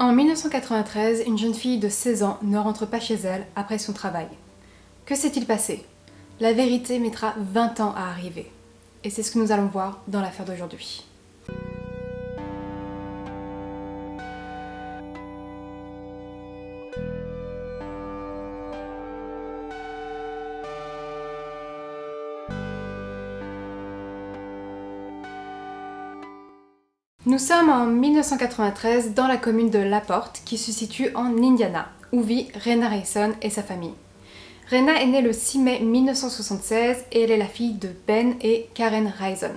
En 1993, une jeune fille de 16 ans ne rentre pas chez elle après son travail. Que s'est-il passé? La vérité mettra 20 ans à arriver. Et c'est ce que nous allons voir dans l'affaire d'aujourd'hui. Nous sommes en 1993 dans la commune de LaPorte qui se situe en Indiana, où vit Rena Rayson et sa famille. Rena est née le 6 mai 1976 et elle est la fille de Ben et Karen Rayson.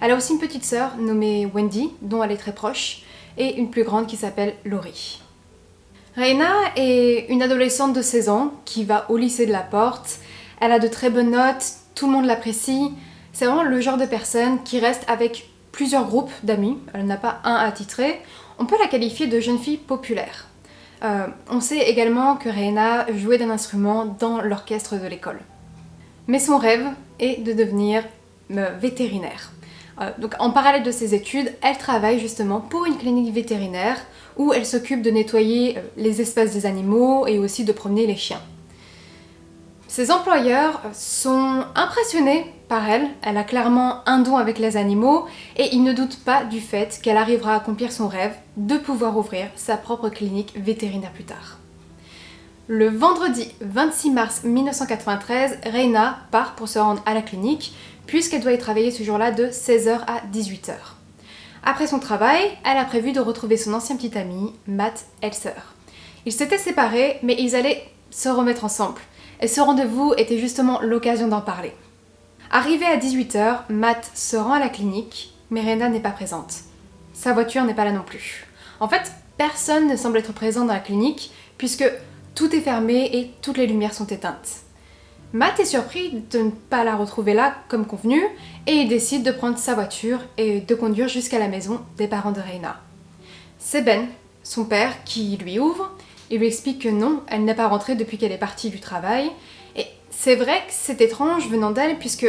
Elle a aussi une petite sœur nommée Wendy, dont elle est très proche, et une plus grande qui s'appelle Laurie. Rena est une adolescente de 16 ans qui va au lycée de LaPorte. Elle a de très bonnes notes, tout le monde l'apprécie. C'est vraiment le genre de personne qui reste avec plusieurs groupes d'amis, elle n'a pas un attitré. On peut la qualifier de jeune fille populaire. On sait également que Rena jouait d'un instrument dans l'orchestre de l'école. Mais son rêve est de devenir vétérinaire. Donc en parallèle de ses études, elle travaille justement pour une clinique vétérinaire où elle s'occupe de nettoyer les espaces des animaux et aussi de promener les chiens. Ses employeurs sont impressionnés par elle, elle a clairement un don avec les animaux et ils ne doutent pas du fait qu'elle arrivera à accomplir son rêve de pouvoir ouvrir sa propre clinique vétérinaire plus tard. Le vendredi 26 mars 1993, Rena part pour se rendre à la clinique puisqu'elle doit y travailler ce jour-là de 16h à 18h. Après son travail, elle a prévu de retrouver son ancien petit ami, Matt Elser. Ils s'étaient séparés mais ils allaient se remettre ensemble. Et ce rendez-vous était justement l'occasion d'en parler. Arrivé à 18h, Matt se rend à la clinique, mais Rena n'est pas présente. Sa voiture n'est pas là non plus. En fait, personne ne semble être présent dans la clinique, puisque tout est fermé et toutes les lumières sont éteintes. Matt est surpris de ne pas la retrouver là, comme convenu, et il décide de prendre sa voiture et de conduire jusqu'à la maison des parents de Rena. C'est Ben, son père, qui lui ouvre. Il lui explique que non, elle n'est pas rentrée depuis qu'elle est partie du travail. Et c'est vrai que c'est étrange venant d'elle puisque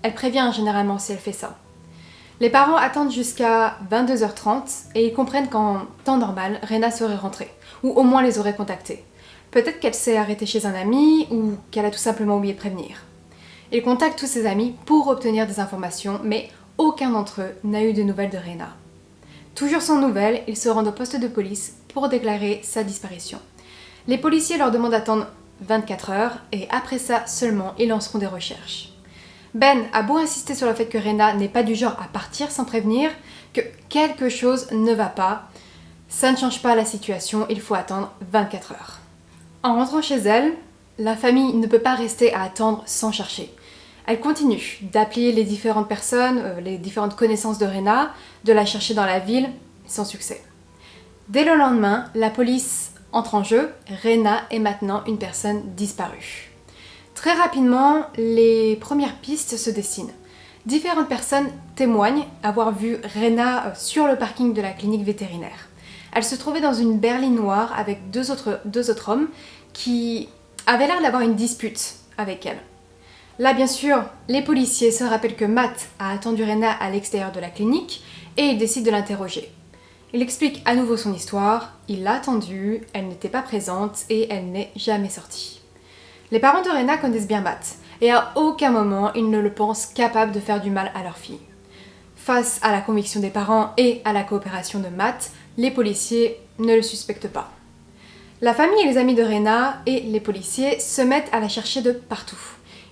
elle prévient généralement si elle fait ça. Les parents attendent jusqu'à 22h30 et ils comprennent qu'en temps normal, Rena serait rentrée, ou au moins les aurait contactés. Peut-être qu'elle s'est arrêtée chez un ami ou qu'elle a tout simplement oublié de prévenir. Ils contactent tous ses amis pour obtenir des informations, mais aucun d'entre eux n'a eu de nouvelles de Rena. Toujours sans nouvelles, ils se rendent au poste de police pour déclarer sa disparition. Les policiers leur demandent d'attendre 24 heures et après ça seulement ils lanceront des recherches. Ben a beau insister sur le fait que Rena n'est pas du genre à partir sans prévenir, que quelque chose ne va pas, ça ne change pas la situation, il faut attendre 24 heures. En rentrant chez elle, la famille ne peut pas rester à attendre sans chercher. Elle continue d'appeler les différentes personnes, les différentes connaissances de Rena, de la chercher dans la ville, sans succès. Dès le lendemain, la police entre en jeu, Rena est maintenant une personne disparue. Très rapidement, les premières pistes se dessinent. Différentes personnes témoignent avoir vu Rena sur le parking de la clinique vétérinaire. Elle se trouvait dans une berline noire avec deux autres hommes qui avaient l'air d'avoir une dispute avec elle. Là, bien sûr, les policiers se rappellent que Matt a attendu Rena à l'extérieur de la clinique et ils décident de l'interroger. Il explique à nouveau son histoire, il l'a attendue, elle n'était pas présente et elle n'est jamais sortie. Les parents de Rena connaissent bien Matt et à aucun moment ils ne le pensent capable de faire du mal à leur fille. Face à la conviction des parents et à la coopération de Matt, les policiers ne le suspectent pas. La famille et les amis de Rena et les policiers se mettent à la chercher de partout.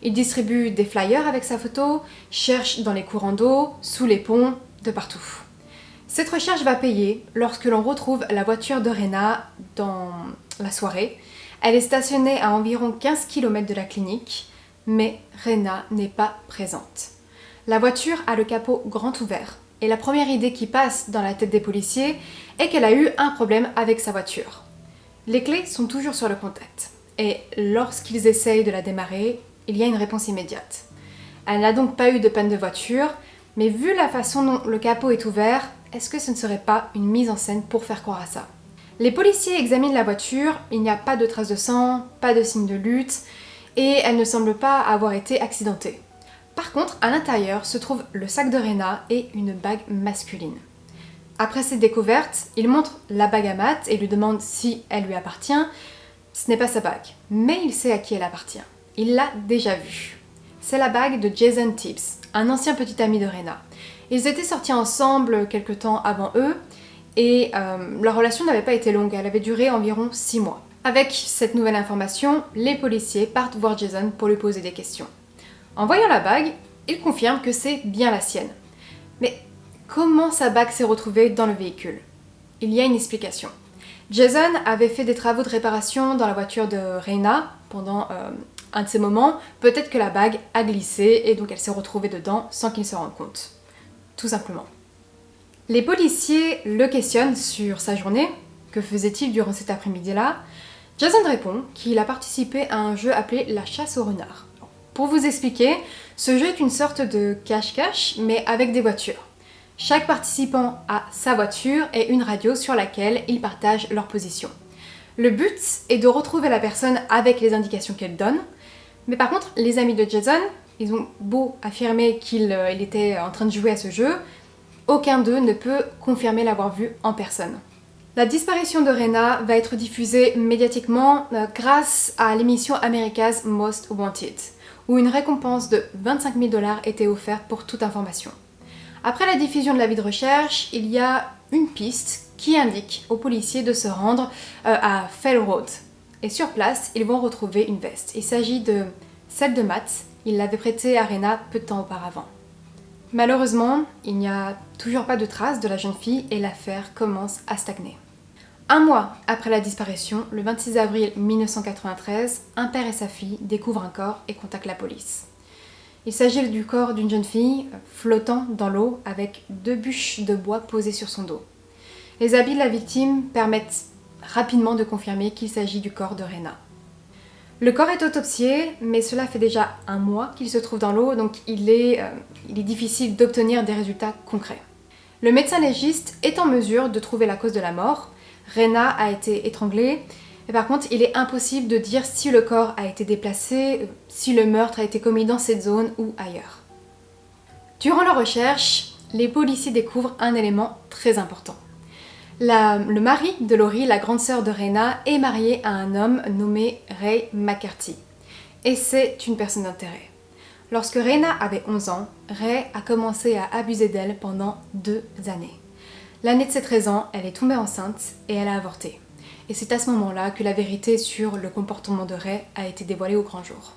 Ils distribuent des flyers avec sa photo, cherchent dans les courants d'eau, sous les ponts, de partout. Cette recherche va payer lorsque l'on retrouve la voiture de Rena dans la soirée. Elle est stationnée à environ 15 km de la clinique, mais Rena n'est pas présente. La voiture a le capot grand ouvert et la première idée qui passe dans la tête des policiers est qu'elle a eu un problème avec sa voiture. Les clés sont toujours sur le contact et lorsqu'ils essayent de la démarrer, il y a une réponse immédiate. Elle n'a donc pas eu de panne de voiture, mais vu la façon dont le capot est ouvert, est-ce que ce ne serait pas une mise en scène pour faire croire à ça? Les policiers examinent la voiture, il n'y a pas de traces de sang, pas de signe de lutte, et elle ne semble pas avoir été accidentée. Par contre, à l'intérieur se trouve le sac de Rena et une bague masculine. Après cette découverte, il montre la bague à Matt et lui demande si elle lui appartient. Ce n'est pas sa bague, mais il sait à qui elle appartient. Il l'a déjà vue. C'est la bague de Jason Tibbs, un ancien petit ami de Rena. Ils étaient sortis ensemble quelque temps avant eux et leur relation n'avait pas été longue, elle avait duré environ 6 mois. Avec cette nouvelle information, les policiers partent voir Jason pour lui poser des questions. En voyant la bague, il confirme que c'est bien la sienne. Mais comment sa bague s'est retrouvée dans le véhicule? Il y a une explication. Jason avait fait des travaux de réparation dans la voiture de Rena pendant un de ces moments. Peut-être que la bague a glissé et donc elle s'est retrouvée dedans sans qu'il se rende compte. Tout simplement. Les policiers le questionnent sur sa journée. Que faisait-il durant cet après-midi-là? Jason répond qu'il a participé à un jeu appelé la chasse au renard. Pour vous expliquer, ce jeu est une sorte de cache-cache mais avec des voitures. Chaque participant a sa voiture et une radio sur laquelle ils partagent leur position. Le but est de retrouver la personne avec les indications qu'elle donne, mais par contre, les amis de Jason, ils ont beau affirmer qu'il était en train de jouer à ce jeu, aucun d'eux ne peut confirmer l'avoir vu en personne. La disparition de Rena va être diffusée médiatiquement grâce à l'émission America's Most Wanted, où une récompense de 25 000 $ était offerte pour toute information. Après la diffusion de l'avis de recherche, il y a une piste qui indique aux policiers de se rendre à Fell Road. Et sur place, ils vont retrouver une veste. Il s'agit de celle de Matt, il l'avait prêtée à Rena peu de temps auparavant. Malheureusement, il n'y a toujours pas de traces de la jeune fille et l'affaire commence à stagner. Un mois après la disparition, le 26 avril 1993, un père et sa fille découvrent un corps et contactent la police. Il s'agit du corps d'une jeune fille flottant dans l'eau avec 2 bûches de bois posées sur son dos. Les habits de la victime permettent rapidement de confirmer qu'il s'agit du corps de Rena. Le corps est autopsié, mais cela fait déjà un mois qu'il se trouve dans l'eau, donc il est difficile d'obtenir des résultats concrets. Le médecin légiste est en mesure de trouver la cause de la mort. Rena a été étranglée, mais par contre, il est impossible de dire si le corps a été déplacé, si le meurtre a été commis dans cette zone ou ailleurs. Durant leur recherche, les policiers découvrent un élément très important. Le mari de Lori, la grande sœur de Rena, est marié à un homme nommé Ray McCarthy. Et c'est une personne d'intérêt. Lorsque Rena avait 11 ans, Ray a commencé à abuser d'elle pendant 2 années. L'année de ses 13 ans, elle est tombée enceinte et elle a avorté. Et c'est à ce moment-là que la vérité sur le comportement de Ray a été dévoilée au grand jour.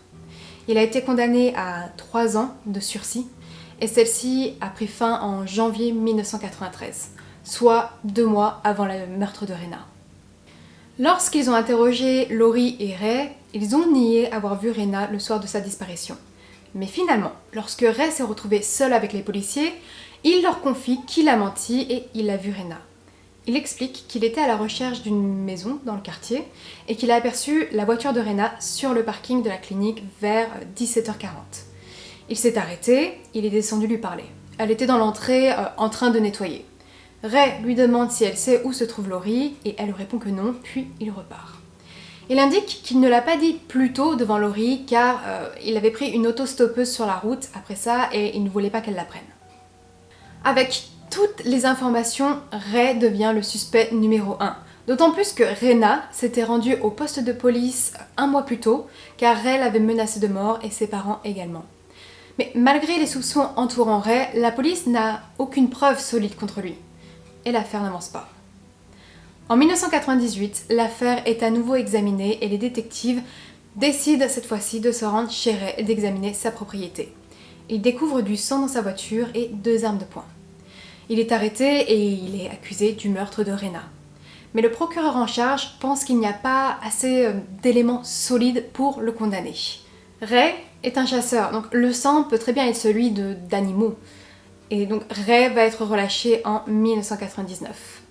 Il a été condamné à 3 ans de sursis et celle-ci a pris fin en janvier 1993, soit 2 mois avant le meurtre de Rena. Lorsqu'ils ont interrogé Lori et Ray, ils ont nié avoir vu Rena le soir de sa disparition. Mais finalement, lorsque Ray s'est retrouvé seul avec les policiers, il leur confie qu'il a menti et il a vu Rena. Il explique qu'il était à la recherche d'une maison dans le quartier et qu'il a aperçu la voiture de Rena sur le parking de la clinique vers 17h40. Il s'est arrêté, il est descendu lui parler. Elle était dans l'entrée en train de nettoyer. Ray lui demande si elle sait où se trouve Lori et elle lui répond que non, puis il repart. Il indique qu'il ne l'a pas dit plus tôt devant Lori car il avait pris une autostoppeuse sur la route après ça et il ne voulait pas qu'elle la prenne. Avec toutes les informations, Ray devient le suspect numéro 1. D'autant plus que Rena s'était rendue au poste de police 1 mois plus tôt car Ray l'avait menacé de mort et ses parents également. Mais malgré les soupçons entourant Ray, la police n'a aucune preuve solide contre lui. Et l'affaire n'avance pas. En 1998, l'affaire est à nouveau examinée et les détectives décident cette fois-ci de se rendre chez Ray et d'examiner sa propriété. Ils découvrent du sang dans sa voiture et 2 armes de poing. Il est arrêté et il est accusé du meurtre de Rena. Mais le procureur en charge pense qu'il n'y a pas assez d'éléments solides pour le condamner. Ray est un chasseur, donc le sang peut très bien être celui d'animaux. Et donc Ray va être relâché en 1999.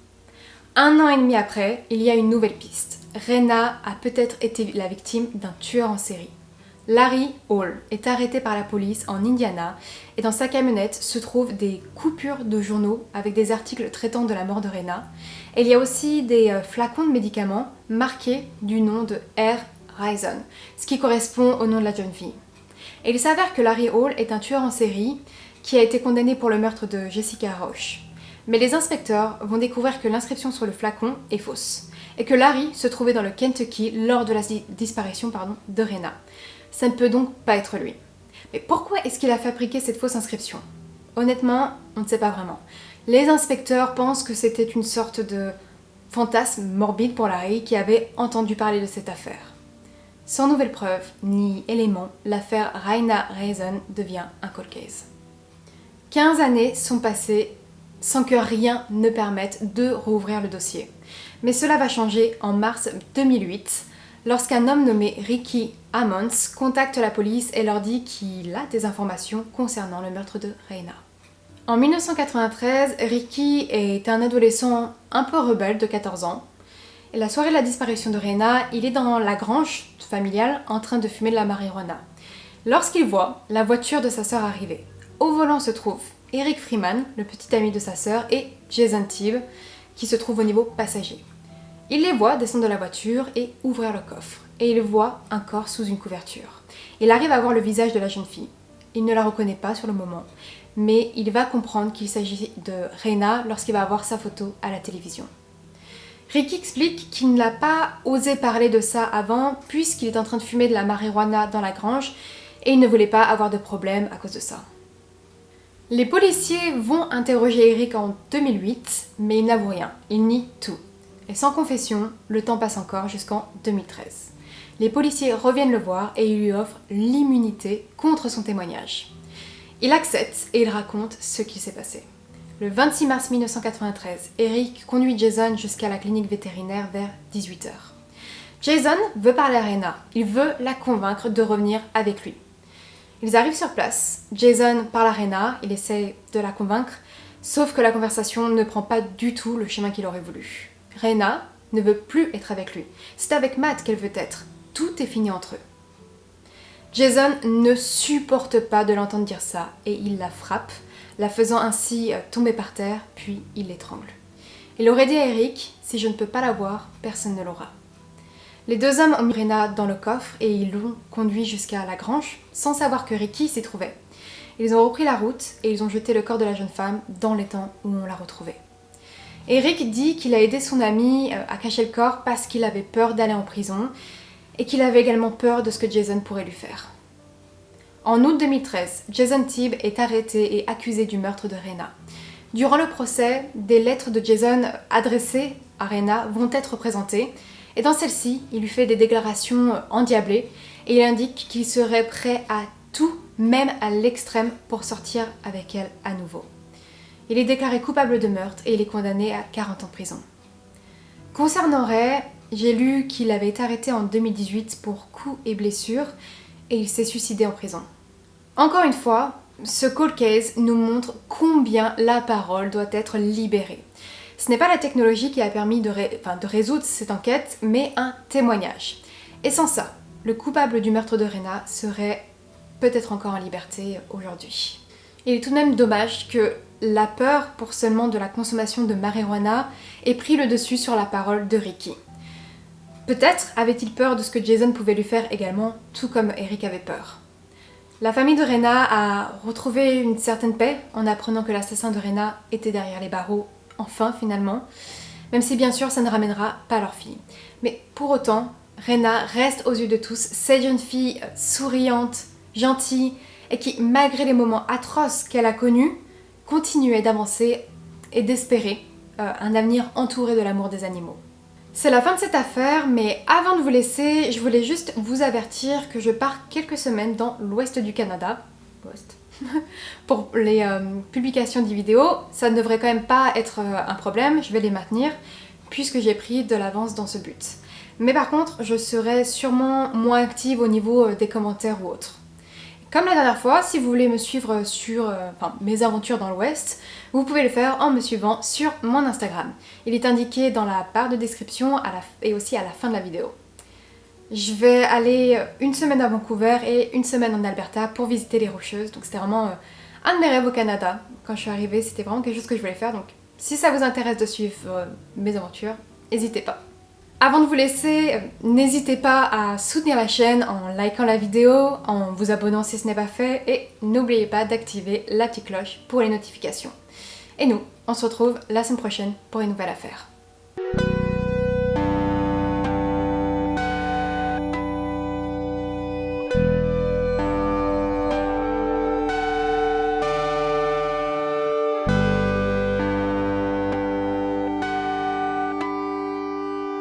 1 an et demi après, il y a une nouvelle piste. Rena a peut-être été la victime d'un tueur en série. Larry Hall est arrêté par la police en Indiana et dans sa camionnette se trouvent des coupures de journaux avec des articles traitant de la mort de Rena. Et il y a aussi des flacons de médicaments marqués du nom de R. Rison, ce qui correspond au nom de la jeune fille. Et il s'avère que Larry Hall est un tueur en série qui a été condamné pour le meurtre de Jessica Roche. Mais les inspecteurs vont découvrir que l'inscription sur le flacon est fausse et que Larry se trouvait dans le Kentucky lors de la disparition de Rena. Ça ne peut donc pas être lui. Mais pourquoi est-ce qu'il a fabriqué cette fausse inscription? Honnêtement, on ne sait pas vraiment. Les inspecteurs pensent que c'était une sorte de fantasme morbide pour Larry qui avait entendu parler de cette affaire. Sans nouvelle preuve ni élément, l'affaire Rena Reason devient un cold case. 15 années sont passées sans que rien ne permette de rouvrir le dossier. Mais cela va changer en mars 2008, lorsqu'un homme nommé Ricky Ammons contacte la police et leur dit qu'il a des informations concernant le meurtre de Rena. En 1993, Ricky est un adolescent un peu rebelle de 14 ans. Et la soirée de la disparition de Rena, il est dans la grange familiale en train de fumer de la marijuana. Lorsqu'il voit la voiture de sa sœur arriver, au volant se trouve Eric Freeman, le petit ami de sa sœur, et Jason Tibb, qui se trouve au niveau passager. Il les voit descendre de la voiture et ouvrir le coffre, et il voit un corps sous une couverture. Il arrive à voir le visage de la jeune fille. Il ne la reconnaît pas sur le moment, mais il va comprendre qu'il s'agit de Rena lorsqu'il va voir sa photo à la télévision. Ricky explique qu'il n'a pas osé parler de ça avant puisqu'il est en train de fumer de la marijuana dans la grange et il ne voulait pas avoir de problème à cause de ça. Les policiers vont interroger Eric en 2008, mais il n'avoue rien, il nie tout. Et sans confession, le temps passe encore jusqu'en 2013. Les policiers reviennent le voir et ils lui offrent l'immunité contre son témoignage. Il accepte et il raconte ce qui s'est passé. Le 26 mars 1993, Eric conduit Jason jusqu'à la clinique vétérinaire vers 18h. Jason veut parler à Rena, il veut la convaincre de revenir avec lui. Ils arrivent sur place, Jason parle à Rena, il essaie de la convaincre, sauf que la conversation ne prend pas du tout le chemin qu'il aurait voulu. Rena ne veut plus être avec lui, c'est avec Matt qu'elle veut être, tout est fini entre eux. Jason ne supporte pas de l'entendre dire ça et il la frappe, la faisant ainsi tomber par terre, puis il l'étrangle. Il aurait dit à Eric, si je ne peux pas la voir, personne ne l'aura. Les deux hommes ont mis Rena dans le coffre et ils l'ont conduit jusqu'à la grange sans savoir que Ricky s'y trouvait. Ils ont repris la route et ils ont jeté le corps de la jeune femme dans l'étang où on l'a retrouvé. Eric dit qu'il a aidé son ami à cacher le corps parce qu'il avait peur d'aller en prison et qu'il avait également peur de ce que Jason pourrait lui faire. En août 2013, Jason Tibb est arrêté et accusé du meurtre de Rena. Durant le procès, des lettres de Jason adressées à Rena vont être présentées et dans celle-ci, il lui fait des déclarations endiablées et il indique qu'il serait prêt à tout, même à l'extrême, pour sortir avec elle à nouveau. Il est déclaré coupable de meurtre et il est condamné à 40 ans de prison. Concernant Ray, j'ai lu qu'il avait été arrêté en 2018 pour coups et blessures et il s'est suicidé en prison. Encore une fois, ce cold case nous montre combien la parole doit être libérée. Ce n'est pas la technologie qui a permis de résoudre cette enquête, mais un témoignage. Et sans ça, le coupable du meurtre de Rena serait peut-être encore en liberté aujourd'hui. Il est tout de même dommage que la peur pour seulement de la consommation de marijuana ait pris le dessus sur la parole de Ricky. Peut-être avait-il peur de ce que Jason pouvait lui faire également, tout comme Eric avait peur. La famille de Rena a retrouvé une certaine paix en apprenant que l'assassin de Rena était derrière les barreaux, enfin finalement, même si bien sûr ça ne ramènera pas leur fille. Mais pour autant, Rena reste aux yeux de tous cette jeune fille souriante, gentille, et qui, malgré les moments atroces qu'elle a connus, continuait d'avancer et d'espérer un avenir entouré de l'amour des animaux. C'est la fin de cette affaire, mais avant de vous laisser, je voulais juste vous avertir que je pars quelques semaines dans l'ouest du Canada. Pour les publications des vidéos, ça ne devrait quand même pas être un problème, je vais les maintenir, puisque j'ai pris de l'avance dans ce but. Mais par contre, je serai sûrement moins active au niveau des commentaires ou autres. Comme la dernière fois, si vous voulez me suivre sur mes aventures dans l'Ouest, vous pouvez le faire en me suivant sur mon Instagram. Il est indiqué dans la barre de description et aussi à la fin de la vidéo. Je vais aller une semaine à Vancouver et une semaine en Alberta pour visiter les Rocheuses. Donc c'était vraiment un de mes rêves au Canada. Quand je suis arrivée, c'était vraiment quelque chose que je voulais faire. Donc si ça vous intéresse de suivre mes aventures, n'hésitez pas. Avant de vous laisser, n'hésitez pas à soutenir la chaîne en likant la vidéo, en vous abonnant si ce n'est pas fait et n'oubliez pas d'activer la petite cloche pour les notifications. Et nous, on se retrouve la semaine prochaine pour une nouvelle affaire.